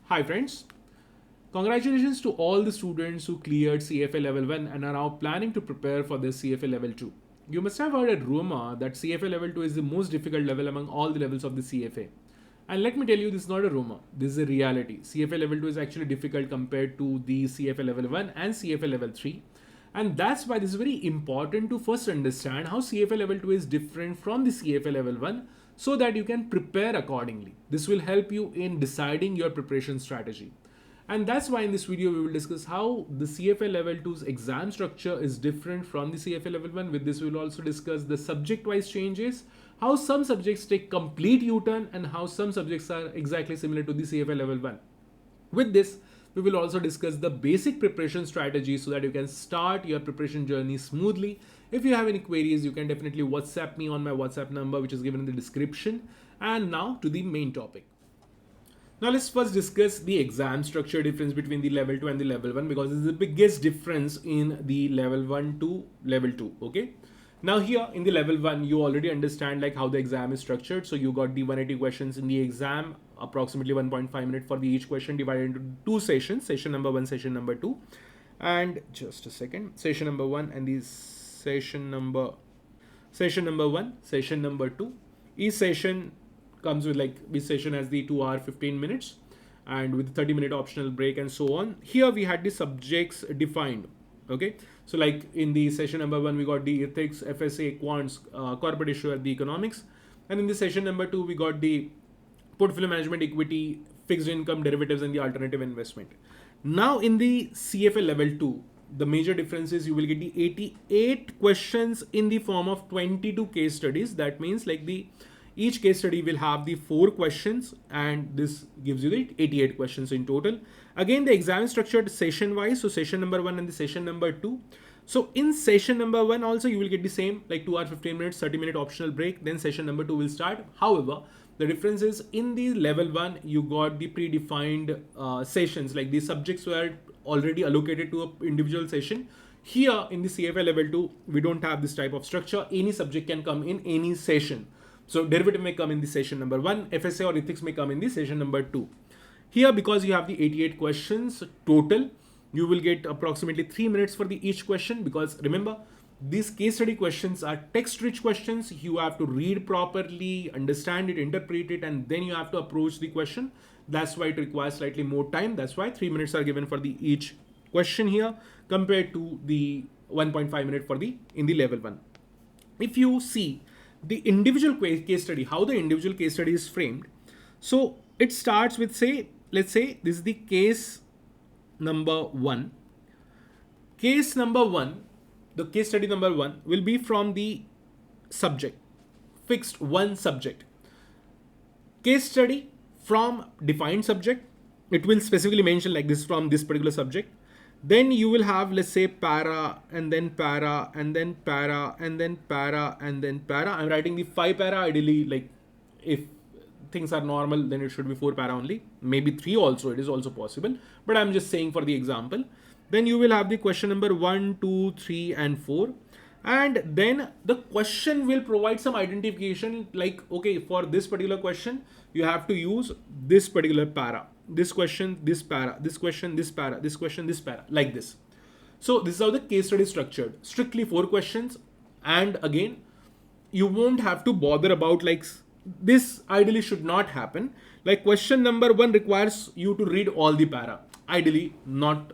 Hi friends, congratulations to all the students who cleared CFA Level 1 and are now planning to prepare for the CFA Level 2. You must have heard a rumor that CFA Level 2 is the most difficult level among all the levels of the CFA. And let me tell you, this is not a rumor, this is a reality. CFA Level 2 is actually difficult compared to the CFA Level 1 and CFA Level 3. And that's why this is very important to first understand how CFA Level 2 is different from the CFA Level 1 so that you can prepare accordingly. This will help you in deciding your preparation strategy. And that's why in this video we will discuss how the CFA Level 2's exam structure is different from the CFA Level 1. With this we will also discuss the subject-wise changes, how some subjects take complete U-turn and how some subjects are exactly similar to the CFA Level 1. With this, we will also discuss the basic preparation strategy so that you can start your preparation journey smoothly. If you have any queries, you can definitely WhatsApp me on my WhatsApp number, which is given in the description. And now to the main topic. Now let's first discuss the exam structure difference between the level 2 and the level 1 because this is the biggest difference in the level 1 to level 2. Okay. Now here in the level 1, you already understand like how the exam is structured. So you got the 180 questions in the exam, approximately 1.5 minutes for the each question divided into two sessions, session number 1, session number 2. And just a second, session number 1 and the session number 1, session number 2. Each session comes with like this session has the 2 hour 15 minutes and with 30-minute optional break and so on. Here we had the subjects defined. Okay, so like in the session number 1 we got the ethics, FSA, quants, corporate issue, the economics, and in the session number 2 we got the portfolio management, equity, fixed income, derivatives, and the alternative investment. Now in the CFA level 2, the major difference is you will get the 88 questions in the form of 22 case studies. That means like each case study will have the 4 questions and this gives you the 88 questions in total. Again, the exam is structured session wise. So session number 1 and the session number 2. So in session number 1 also you will get the same like 2 hour 15 minutes, 30-minute optional break. Then session number 2 will start. However, the difference is in the level 1 you got the predefined sessions, like the subjects were already allocated to an individual session. Here in the CFA level 2 we don't have this type of structure. Any subject can come in any session. So derivative may come in the session number 1, FSA or ethics may come in the session number 2. Here, because you have the 88 questions total, you will get approximately 3 minutes for the each question, because remember, these case study questions are text-rich questions. You have to read properly, understand it, interpret it, and then you have to approach the question. That's why it requires slightly more time. That's why 3 minutes are given for the each question here compared to the 1.5 minute for in the level 1. If you see the individual case study, how the individual case study is framed. So it starts with let's say this is the case number 1. Case number 1, the case study number 1 will be from the subject, fixed one subject. Case study from defined subject, it will specifically mention like this from this particular subject. Then you will have, let's say, para and then para and then para and then para and then para. I'm writing the 5 para. Ideally, like if things are normal, then it should be 4 para only. Maybe 3 also, it is also possible. But I'm just saying for the example. Then you will have the question number 1, 2, 3 and 4. And then the question will provide some identification like, okay, for this particular question, you have to use this particular para. This question, this para, this question, this para, this question, this para, like this. So this is how the case study is structured. Strictly 4 questions. And again, you won't have to bother about like this ideally should not happen. Like question number 1 requires you to read all the para. Ideally not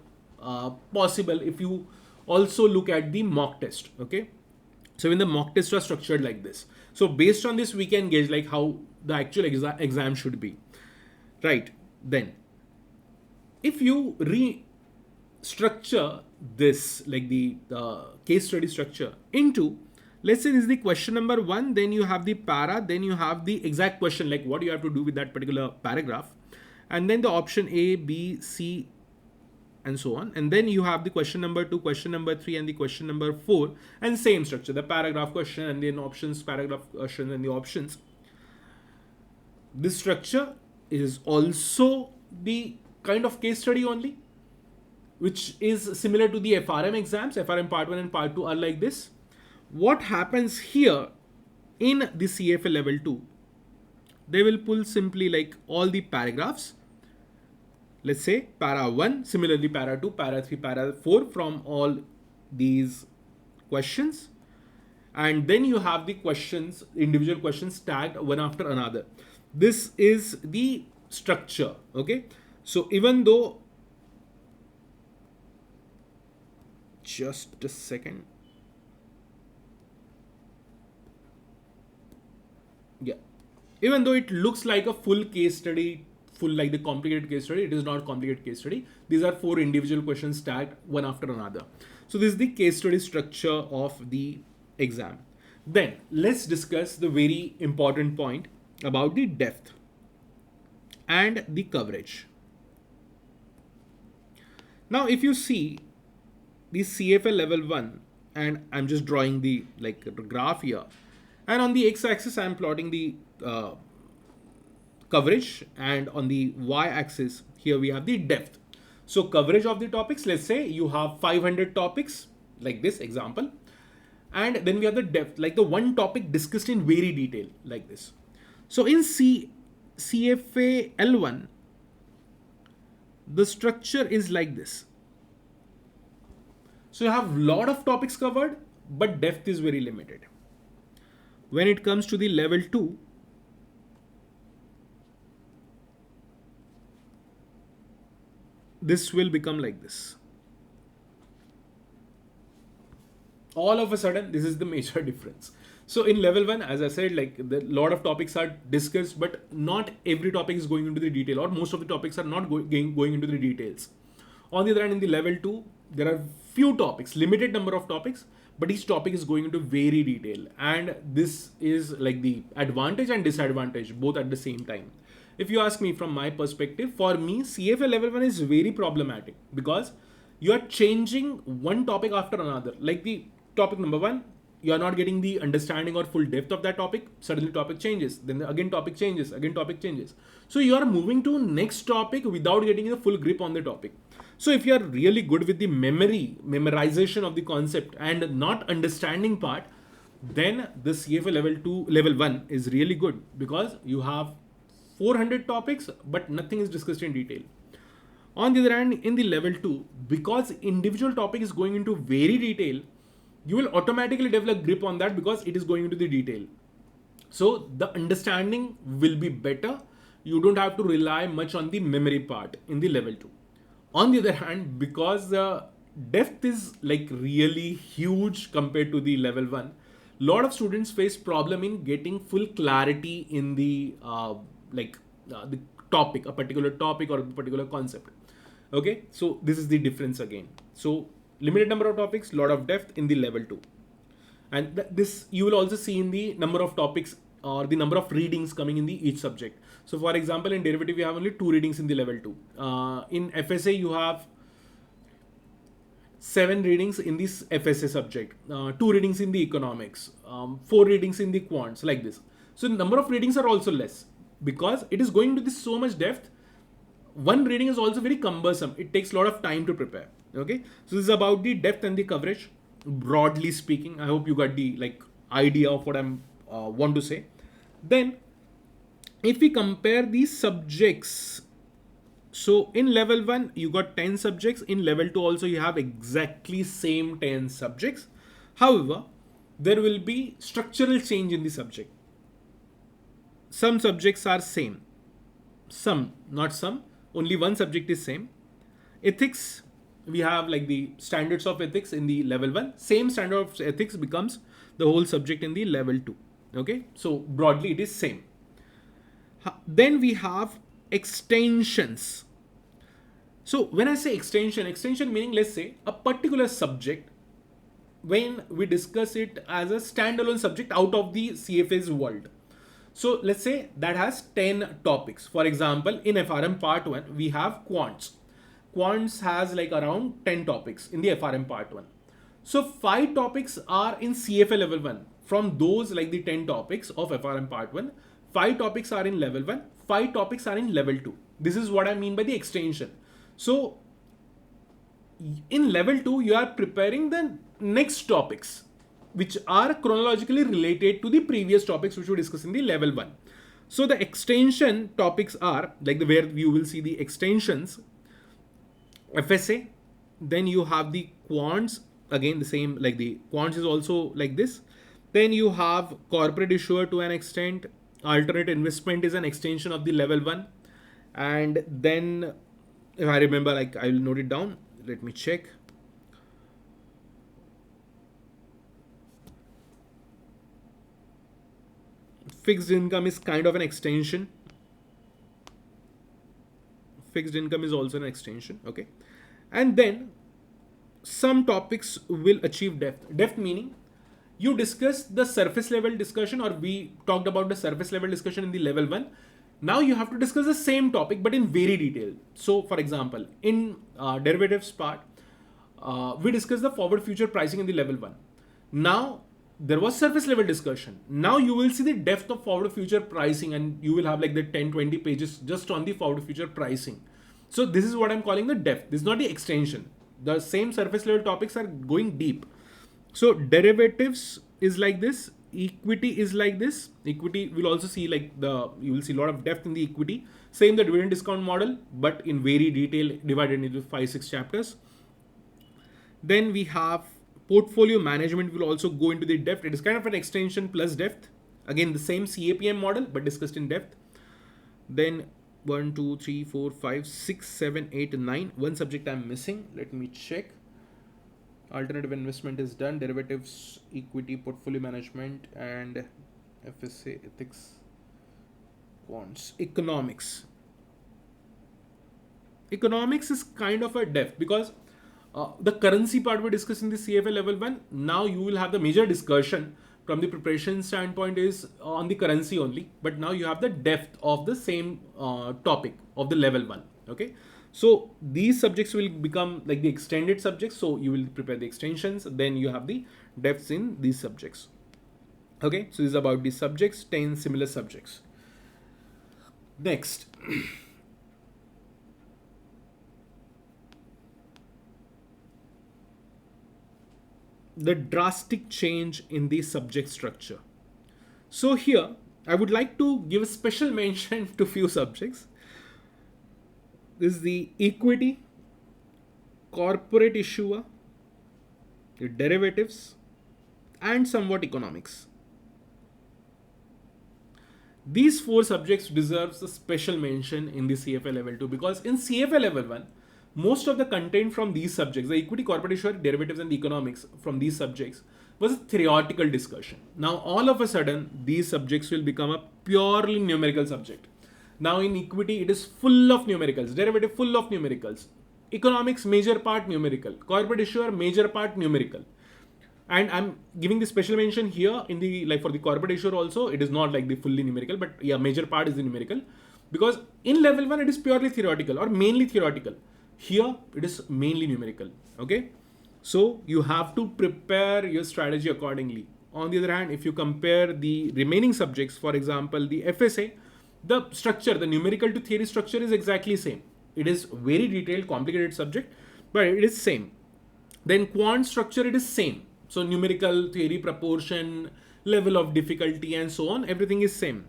possible if you also look at the mock test. Okay. So when the mock tests are structured like this. So based on this, we can gauge like how the actual exam should be. Right. Then if you restructure this, like the case study structure into, let's say this is the question number 1, then you have the para, then you have the exact question, like what you have to do with that particular paragraph. And then the option A, B, C, and so on. And then you have the question number 2, question number 3, and the question number 4, and same structure, the paragraph question and then options, paragraph question and the options. This structure is also the kind of case study only, which is similar to the FRM exams. FRM part 1 and part 2 are like this. What happens here in the CFA level 2, they will pull simply like all the paragraphs let's say para 1, similarly para 2, para 3, para 4 from all these questions. And then you have the questions, individual questions tagged one after another. This is the structure. Okay. So even though, just a second. Yeah. Even though it looks like a full case study, full like the complicated case study, it is not complicated case study. These are 4 individual questions tagged one after another. So this is the case study structure of the exam. Then let's discuss the very important point about the depth and the coverage. Now, if you see the CFA level 1, and I'm just drawing the like graph here, and on the x-axis I'm plotting the coverage, and on the y-axis here we have the depth. So coverage of the topics, let's say you have 500 topics like this example, and then we have the depth, like the one topic discussed in very detail like this. So in CFA L1, the structure is like this. So you have a lot of topics covered, but depth is very limited. When it comes to the level 2, this will become like this. All of a sudden, this is the major difference. So in level 1, as I said, like a lot of topics are discussed, but not every topic is going into the detail, or most of the topics are not going into the details. On the other hand, in the level 2, there are few topics, limited number of topics, but each topic is going into very detail. And this is like the advantage and disadvantage both at the same time. If you ask me from my perspective, for me, CFA level 1 is very problematic because you are changing one topic after another. Like the topic number 1, you are not getting the understanding or full depth of that topic. Suddenly topic changes, then again topic changes, again topic changes. So you are moving to next topic without getting the full grip on the topic. So if you are really good with the memorization of the concept and not understanding part, then the CFA level 1 is really good because you have 400 topics, but nothing is discussed in detail. On the other hand, in the level 2, because individual topic is going into very detail, you will automatically develop grip on that because it is going into the detail. So the understanding will be better. You don't have to rely much on the memory part in the level 2. On the other hand, because the depth is like really huge compared to the level 1, lot of students face problem in getting full clarity in the the topic, a particular topic or a particular concept. Okay, so this is the difference again. So limited number of topics, lot of depth in the level 2. And this you will also see in the number of topics or the number of readings coming in the each subject. So for example, in derivative, we have only 2 readings in the level 2. In FSA, you have 7 readings in this FSA subject, 2 readings in the economics, 4 readings in the quants, like this. So the number of readings are also less because it is going to this so much depth. One reading is also very cumbersome. It takes a lot of time to prepare. Okay, so this is about the depth and the coverage, broadly speaking. I hope you got the idea of what I'm want to say. Then, if we compare these subjects, so in level 1 you got 10 subjects. In level 2 also you have exactly same 10 subjects. However, there will be structural change in the subject. Some subjects are same, some not some. Only one subject is same. Ethics, we have like the standards of ethics in the level 1. Same standard of ethics becomes the whole subject in the level 2. Okay, so broadly it is same. Then we have extensions. So when I say extension meaning, let's say a particular subject, when we discuss it as a standalone subject out of the CFA's world. So let's say that has 10 topics. For example, in FRM part 1, we have quants. Quants has like around 10 topics in the FRM part 1. So 5 topics are in CFA level 1. From those like the 10 topics of FRM part 1, 5 topics are in level 1, 5 topics are in level 2. This is what I mean by the extension. So in level 2, you are preparing the next topics, which are chronologically related to the previous topics which we discussed in the level 1. So the extension topics are like where you will see the extensions FSA. Then you have the quants, again the same, like the quants is also like this. Then you have corporate issuer to an extent. Alternate investment is an extension of the level 1. And then if I remember, like I will note it down, let me check. Fixed income is kind of an extension. Fixed income is also an extension. Okay. And then some topics will achieve depth. Depth meaning you discuss the surface level discussion, or we talked about the surface level discussion in the level 1. Now you have to discuss the same topic but in very detail. So for example, in derivatives part, we discussed the forward future pricing in the level 1. Now there was surface level discussion. Now you will see the depth of forward future pricing, and you will have like the 10-20 pages just on the forward future pricing. So this is what I'm calling the depth. This is not the extension. The same surface level topics are going deep. So derivatives is like this. Equity is like this. Equity will also see like you will see a lot of depth in the equity. Same the dividend discount model, but in very detail, divided into 5-6 chapters. Then we have portfolio management will also go into the depth. It is kind of an extension plus depth. Again, the same CAPM model, but discussed in depth. Then 1, 2, 3, 4, 5, 6, 7, 8, 9. One subject I'm missing. Let me check. Alternative investment is done. Derivatives, equity, portfolio management, and FSA, ethics, quants, economics. Economics is kind of a depth because the currency part we discussed in the CFA level 1. Now you will have the major discussion from the preparation standpoint is on the currency only, but now you have the depth of the same topic of the level 1. Okay. So these subjects will become like the extended subjects. So you will prepare the extensions, then you have the depths in these subjects. Okay. So this is about these subjects, 10 similar subjects. Next. The drastic change in the subject structure. So here I would like to give a special mention to few subjects. This is the equity, corporate issuer, the derivatives, and somewhat economics. These 4 subjects deserves a special mention in the CFA level 2, because in CFA level 1, most of the content from these subjects, the equity, corporate issuer, derivatives, and the economics from these subjects was a theoretical discussion. Now all of a sudden these subjects will become a purely numerical subject. Now in equity it is full of numericals, derivative full of numericals, economics major part numerical, corporate issuer major part numerical. And I'm giving the special mention here in the, like for the corporate issuer also, it is not like the fully numerical, but yeah, major part is the numerical, because in level 1 it is purely theoretical or mainly theoretical. Here it is mainly numerical. Okay. So you have to prepare your strategy accordingly. On the other hand, if you compare the remaining subjects, for example, the FSA, the structure, the numerical to theory structure is exactly same. It is very detailed, complicated subject, but it is same. Then quant structure, it is same. So numerical, theory, proportion, level of difficulty, and so on, everything is same.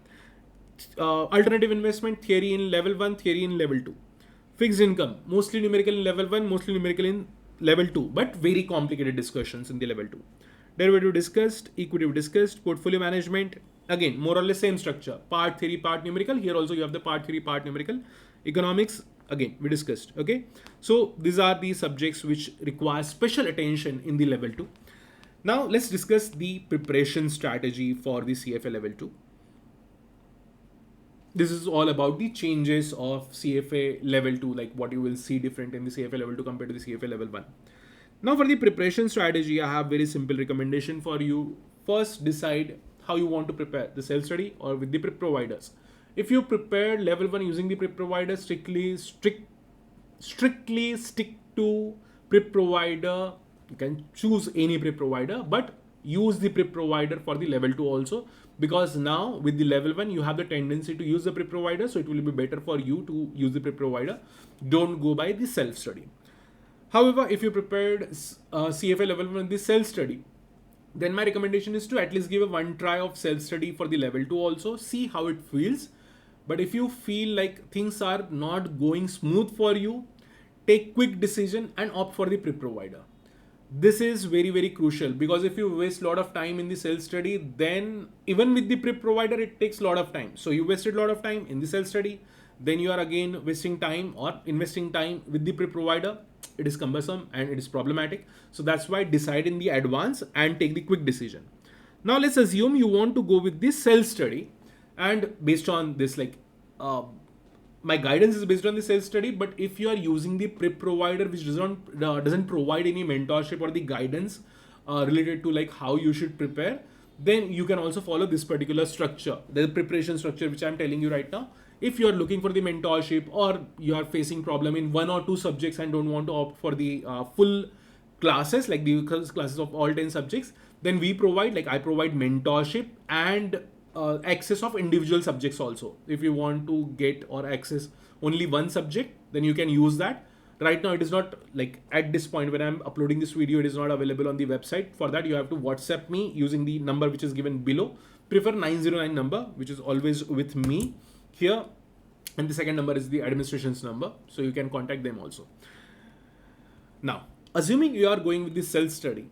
Alternative investment, theory in level 1, theory in level 2. Fixed income, mostly numerical in level 1, mostly numerical in level 2, but very complicated discussions in the level 2. Derivative discussed, equity discussed, portfolio management, again, more or less same structure. Part theory, part numerical. Here also you have the part theory, part numerical. Economics, again, we discussed. Okay. So these are the subjects which require special attention in the level 2. Now let's discuss the preparation strategy for the CFA level 2. This is all about the changes of CFA level 2, like what you will see different in the CFA level 2 compared to the CFA level 1. Now for the preparation strategy, I have very simple recommendation for you. First, decide how you want to prepare, the self-study or with the prep providers. If you prepare level 1 using the prep provider, strictly stick to prep provider. You can choose any prep provider, but use the prep provider for the level 2 also, because now with the level 1 you have the tendency to use the prep provider, so it will be better for you to use the prep provider. Don't go by the self-study. However, if you prepared CFA level 1 the self-study, then my recommendation is to at least give a one try of self-study for the level 2 also, see how it feels. But if you feel like things are not going smooth for you, take quick decision and opt for the prep provider. This is very, very crucial, because if you waste a lot of time in the self-study, then even with the prep provider, it takes a lot of time. So you wasted a lot of time in the self-study, then you are again wasting time or investing time with the prep provider. It is cumbersome and it is problematic. So that's why decide in the advance and take the quick decision. Now let's assume you want to go with the self-study, and based on this, like my guidance is based on the self-study, but if you are using the prep provider which doesn't provide any mentorship or the guidance related to like how you should prepare, then you can also follow this particular structure, the preparation structure which I'm telling you right now. If you are looking for the mentorship, or you are facing problem in 1 or 2 subjects and don't want to opt for the full classes, like the classes of all 10 subjects, then I provide mentorship and access of individual subjects also. If you want to get or access only one subject, then you can use that. Right now it is not, like at this point when I'm uploading this video, it is not available on the website. For that you have to WhatsApp me using the number which is given below. Prefer 909 number, which is always with me here, and the second number is the administration's number, so you can contact them also. Now, assuming you are going with the self-study,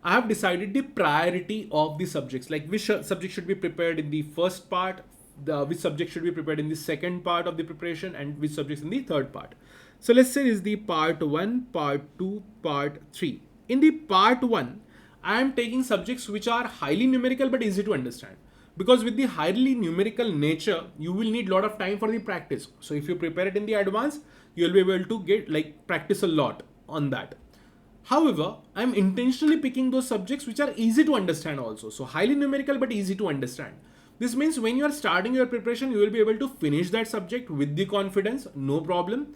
I have decided the priority of the subjects, like which subject should be prepared in the first part, which subject should be prepared in the second part of the preparation, and which subjects in the third part. So let's say is the part 1, part 2, part 3. In the part 1, I am taking subjects which are highly numerical but easy to understand. Because with the highly numerical nature, you will need a lot of time for the practice. So if you prepare it in the advance, you'll be able to get practice a lot on that. However, I'm intentionally picking those subjects which are easy to understand also. So highly numerical but easy to understand. This means when you are starting your preparation, you will be able to finish that subject with the confidence, no problem.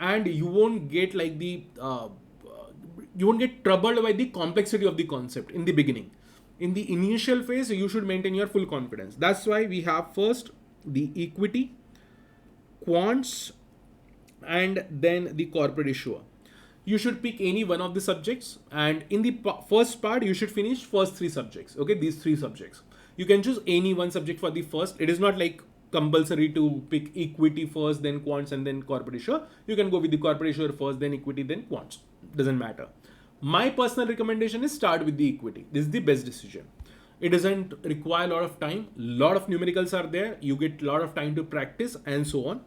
And you won't get you won't get troubled by the complexity of the concept in the beginning. In the initial phase, you should maintain your full confidence. That's why we have first the equity, quants, and then the corporate issuer. You should pick any one of the subjects, and in the first part, you should finish first 3 subjects. Okay, these 3 subjects. You can choose any one subject for the first. It is not like compulsory to pick equity first, then quants, and then corporate issuer. You can go with the corporate issuer first, then equity, then quants. Doesn't matter. My personal recommendation is start with the equity. This is the best decision. It doesn't require a lot of time. A lot of numericals are there. You get a lot of time to practice and so on.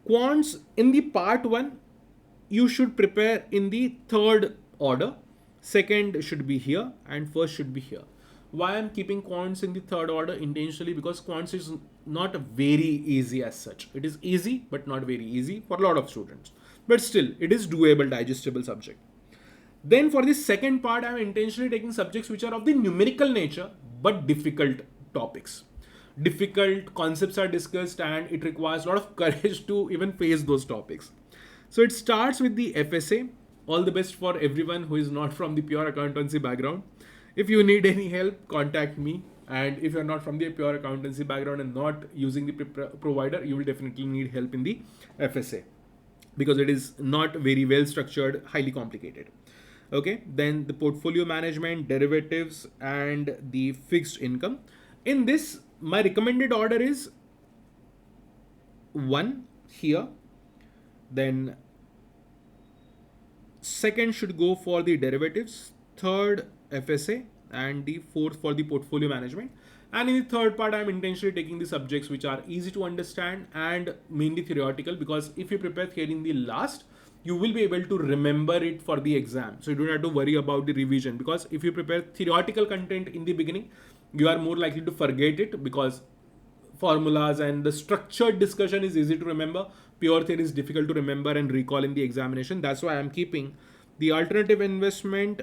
Quants in the part 1, you should prepare in the third order. Second should be here and first should be here. Why I'm keeping quants in the third order intentionally? Because quants is not very easy as such. It is easy, but not very easy for a lot of students. But still, it is doable, digestible subject. Then for the second part, I'm intentionally taking subjects which are of the numerical nature, but difficult topics. Difficult concepts are discussed, and it requires a lot of courage to even face those topics. So it starts with the FSA. All the best for everyone who is not from the pure accountancy background. If you need any help, contact me. And if you're not from the pure accountancy background and not using the provider, you will definitely need help in the FSA, because it is not very well structured, highly complicated. Okay, then the portfolio management, derivatives, and the fixed income. In this, my recommended order is 1 here, then second should go for the derivatives, third FSA, and the fourth for the portfolio management. And in the third part, I'm intentionally taking the subjects which are easy to understand and mainly theoretical, because if you prepare theory in the last, you will be able to remember it for the exam. So you don't have to worry about the revision, because if you prepare theoretical content in the beginning, you are more likely to forget it, because formulas and the structured discussion is easy to remember. Pure theory is difficult to remember and recall in the examination. That's why I'm keeping the alternative investment.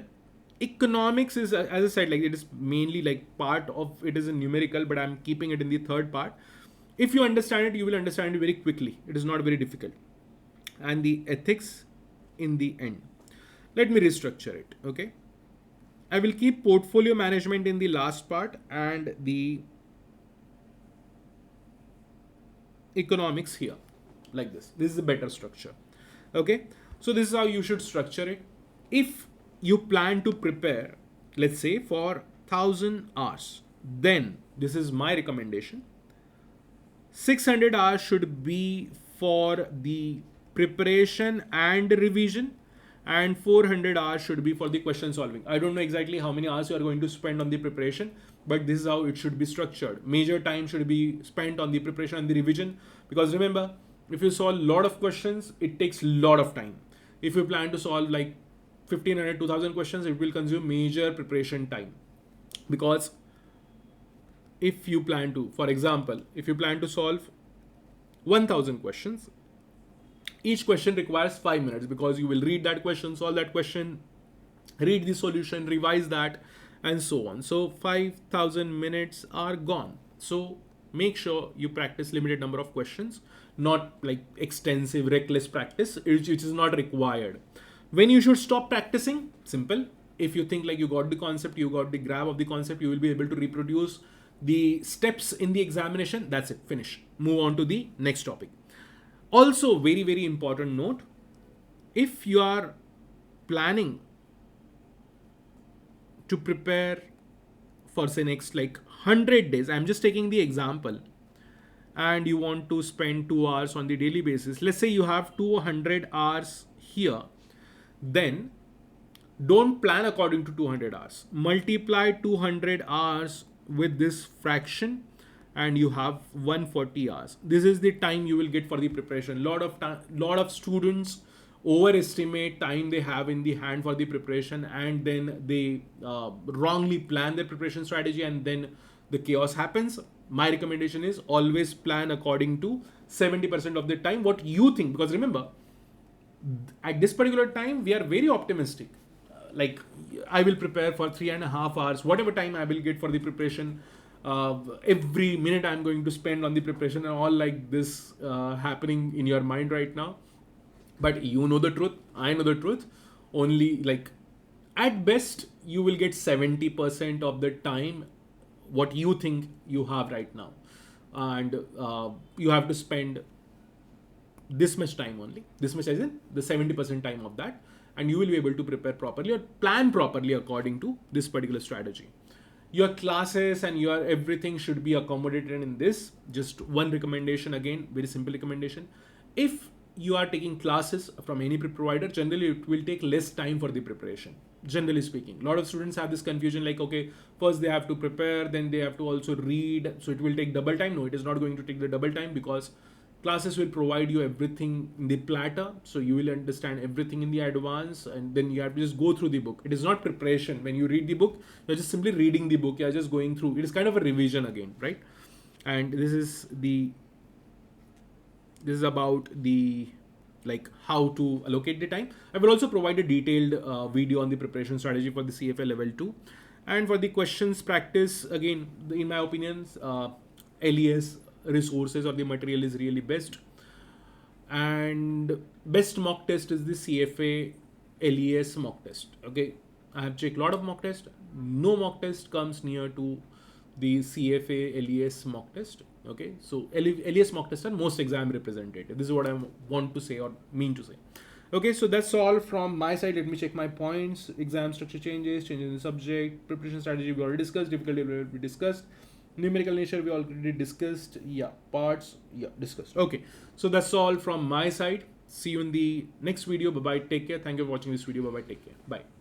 Economics is, as I said, it is mainly part of it is a numerical, but I'm keeping it in the third part. If you understand it, you will understand it very quickly. It is not very difficult. And the ethics in the end. Let me restructure it. Okay. I will keep portfolio management in the last part and the economics here, like this. This is a better structure. Okay. So this is how you should structure it. If you plan to prepare, let's say for 1000 hours, then this is my recommendation. 600 hours should be for the preparation and revision, and 400 hours should be for the question solving. I don't know exactly how many hours you are going to spend on the preparation, but this is how it should be structured. Major time should be spent on the preparation and the revision, because remember, if you solve a lot of questions, it takes a lot of time. If you plan to solve like 1500, 2000 questions, it will consume major preparation time. Because if you plan to, for example, if you plan to solve 1000 questions, each question requires 5 minutes, because you will read that question, solve that question, read the solution, revise that, and so on. So 5000 minutes are gone. So make sure you practice limited number of questions, not like extensive, reckless practice, which is not required. When you should stop practicing? Simple. If you think like you got the concept, you got the grab of the concept, you will be able to reproduce the steps in the examination. That's it. Finish. Move on to the next topic. Also, very, very important note. If you are planning to prepare for say next like 100 days, I'm just taking the example, and you want to spend 2 hours on the daily basis. Let's say you have 200 hours here. Then don't plan according to 200 hours. Multiply 200 hours with this fraction, and you have 140 hours. This is the time you will get for the preparation. Lot of students overestimate time they have in the hand for the preparation, and then they wrongly plan their preparation strategy, and then the chaos happens. My recommendation is always plan according to 70% of the time what you think, because remember, at this particular time we are very optimistic. Like I will prepare for 3.5 hours, whatever time I will get for the preparation. Every minute I'm going to spend on the preparation, and all like this happening in your mind right now. But you know the truth, I know the truth. Only like at best you will get 70% of the time what you think you have right now, and you have to spend this much time only. This much as in the 70% time of that, and you will be able to prepare properly or plan properly according to this particular strategy. Your classes and your everything should be accommodated in this. Just one recommendation, again, very simple recommendation. If you are taking classes from any provider, generally it will take less time for the preparation. Generally speaking, a lot of students have this confusion like, okay, first they have to prepare, then they have to also read, so it will take double time. No, it is not going to take the double time, because classes will provide you everything in the platter, so you will understand everything in the advance, and then you have to just go through the book. It is not preparation. When you read the book, you're just simply reading the book, you're just going through. It is kind of a revision again, right? And this is about the like how to allocate the time. I will also provide a detailed video on the preparation strategy for the CFA level 2. And for the questions practice, again, in my opinions, LES resources or the material is really best. And best mock test is the CFA LES mock test. Okay, I have checked a lot of mock tests. No mock test comes near to the CFA LES mock test. Okay, so LES mock tests are most exam representative. This is what I want to say or mean to say. Okay, so that's all from my side. Let me check my points. Exam structure changes in the subject, preparation strategy we already discussed, difficulty level we discussed, numerical nature we already discussed, yeah, parts, yeah, discussed. Okay, so that's all from my side. See you in the next video. Bye bye, take care. Thank you for watching this video. Bye bye, take care. Bye.